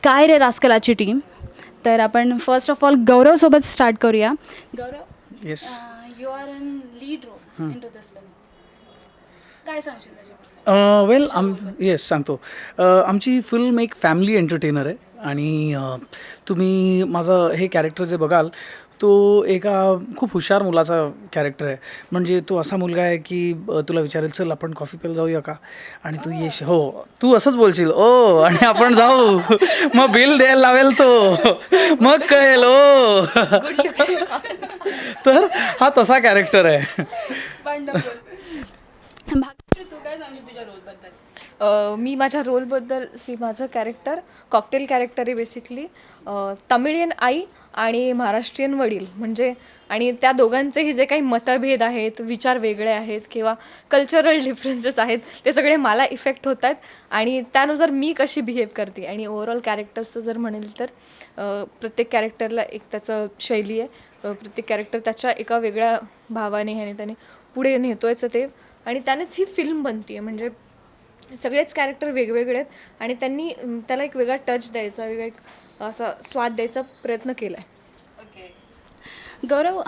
काय रे रास्कलाची टीम. तर आपण फर्स्ट ऑफ ऑल गौरवसोबत स्टार्ट करूया. Gaurav, yes. You are in lead role into this film. काय सांगशील त्याच्याबद्दल? वेल येस सांगतो. आमची फिल्म एक फॅमिली एंटरटेनर आहे आणि तुम्ही माझं हे कॅरेक्टर जे बघाल तो एका खूप हुशार मुलाचा कॅरेक्टर आहे. म्हणजे तो असा मुलगा आहे की तुला विचारेल चल आपण कॉफी प्यायला जाऊया का, आणि तू येश हो तू असंच बोलशील ओ आणि आपण जाऊ मग बिल द्यायला लावेल तो मग कळेल ओ तर हा तसा कॅरेक्टर आहे. भाग्यश्री, तू काय सांगशील तुझ्या रोलबद्दल? मी माझ्या रोलबद्दल माझं कॅरेक्टर कॉकटेल कॅरेक्टर आहे बेसिकली. तमिळियन आई आणि महाराष्ट्रीयन वडील, म्हणजे आणि त्या दोघांचेही जे काही मतभेद आहेत, विचार वेगळे आहेत किंवा कल्चरल डिफरन्सेस आहेत, ते सगळे मला इफेक्ट होत आहेत आणि त्यानुसार मी कशी बिहेव करते. आणि ओव्हरऑल कॅरेक्टर्सचं जर म्हणेल तर प्रत्येक कॅरेक्टरला एक त्याचं शैली आहे. प्रत्येक कॅरेक्टर त्याच्या एका वेगळ्या भावाने ह्याने त्याने पुढे नेतोयचं ते, आणि त्यानेच ही फिल्म बनते आहे. म्हणजे सगळेच कॅरेक्टर वेगवेगळे आहेत आणि त्यांनी त्याला एक वेगळा टच द्यायचा, वेगळा एक असा स्वाद द्यायचा प्रयत्न केला आहे. गौरव,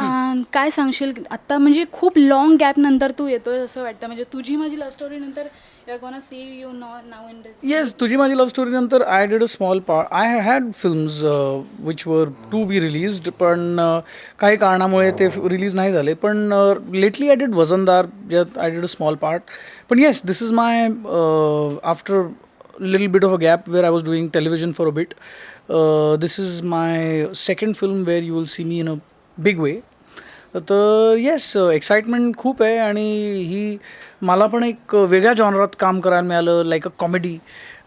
काय सांगशील आत्ता, म्हणजे खूप लॉंग गॅप नंतर तू येतोय असं वाटतं. म्हणजे तुझी माझी लव्ह स्टोरी नंतर you are gonna see you now in this. Yes, तुझी माझी लव्ह स्टोरी नंतर I did a small part. I had films which were to be released, पण काही कारणामुळे ते रिलीज नाही झाले. पण लेटली आय डिड वजनदार, ज्यात I did a small part. पण yes, this is my after little bit of a gap where I was doing television for a bit. This is my second film where you will see me in a big way. तर yes, excitement खूप आहे आणि ही मला पण एक वेगळ्या जॉनरात काम करायला मिळालं, लाईक अ कॉमेडी,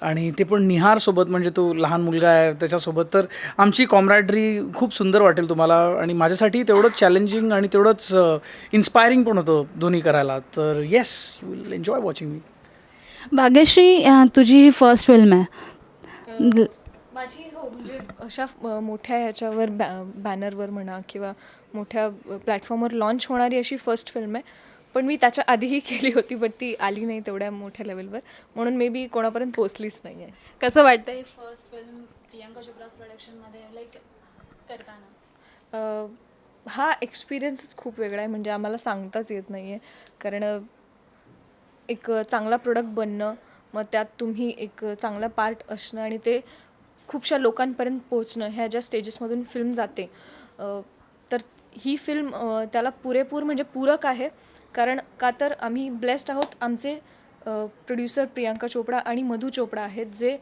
आणि ते पण निहारसोबत. म्हणजे तो लहान मुलगा आहे त्याच्यासोबत, तर आमची कॉम्रॅडरी खूप सुंदर वाटेल तुम्हाला. आणि माझ्यासाठी तेवढंच चॅलेंजिंग आणि तेवढंच इन्स्पायरिंग पण होतं दोन्ही करायला. तर yes, you will enjoy watching मी. भाग्यश्री, तुझी ही फर्स्ट फिल्म आहे. माझी हो, म्हणजे अशा मोठ्या ह्याच्यावर बॅनरवर म्हणा किंवा मोठ्या प्लॅटफॉर्मवर लॉन्च होणारी अशी फर्स्ट फिल्म आहे. पण मी त्याच्या आधीही केली होती, बट ती आली नाही तेवढ्या मोठ्या लेवलवर, म्हणून मे बी कोणापर्यंत पोचलीच नाही आहे. कसं वाटतं हे फर्स्ट फिल्म प्रियांका चोप्राज प्रोडक्शनमध्ये लाईक करताना? हा एक्सपिरियन्सच खूप वेगळा आहे. म्हणजे आम्हाला सांगताच येत नाही आहे, कारण एक चांगला प्रोडक्ट बनणं, मग त्यात तुम्ही एक चांगला पार्ट असणं आणि ते खूपशा लोकांपर्यंत पोहोचणं, ह्या ज्या स्टेजेसमधून फिल्म जाते, तर ही फिल्म त्याला पुरेपूर म्हणजे पूरक आहे. कारण का तर आम्ही ब्लेस्ड आहोत. आमचे प्रोड्युसर प्रियांका चोपडा आणि मधू चोपडा आहेत, जे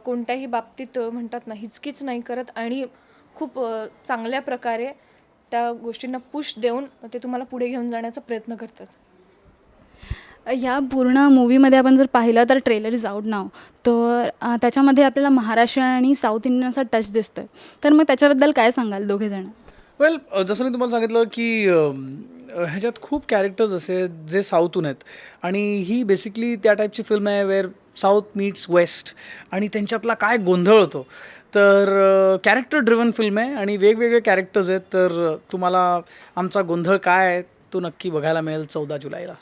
कोणत्याही बाबतीत म्हणतात ना हिचकीच नाही करत आणि खूप चांगल्या प्रकारे त्या गोष्टींना पुश देऊन ते तुम्हाला पुढे घेऊन जाण्याचा प्रयत्न करतात. ह्या पूर्ण मूवीमध्ये आपण जर पाहिलं तर ट्रेलर इज आउट नाव, तर त्याच्यामध्ये आपल्याला महाराष्ट्र आणि साऊथ इंडियन असा टच दिसतो आहे. तर मग त्याच्याबद्दल काय सांगाल दोघेजण? वेल, जसं मी तुम्हाला सांगितलं की ह्याच्यात खूप कॅरेक्टर्स असे जे साऊथहून आहेत, आणि ही बेसिकली त्या टाईपची फिल्म आहे वेअर साऊथ मीट्स वेस्ट, आणि त्यांच्यातला काय गोंधळ होतो. तर कॅरेक्टर ड्रिवन फिल्म आहे आणि वेगवेगळे कॅरेक्टर्स आहेत. तर तुम्हाला आमचा गोंधळ काय आहे तो नक्की बघायला मिळेल 14 जुलैला.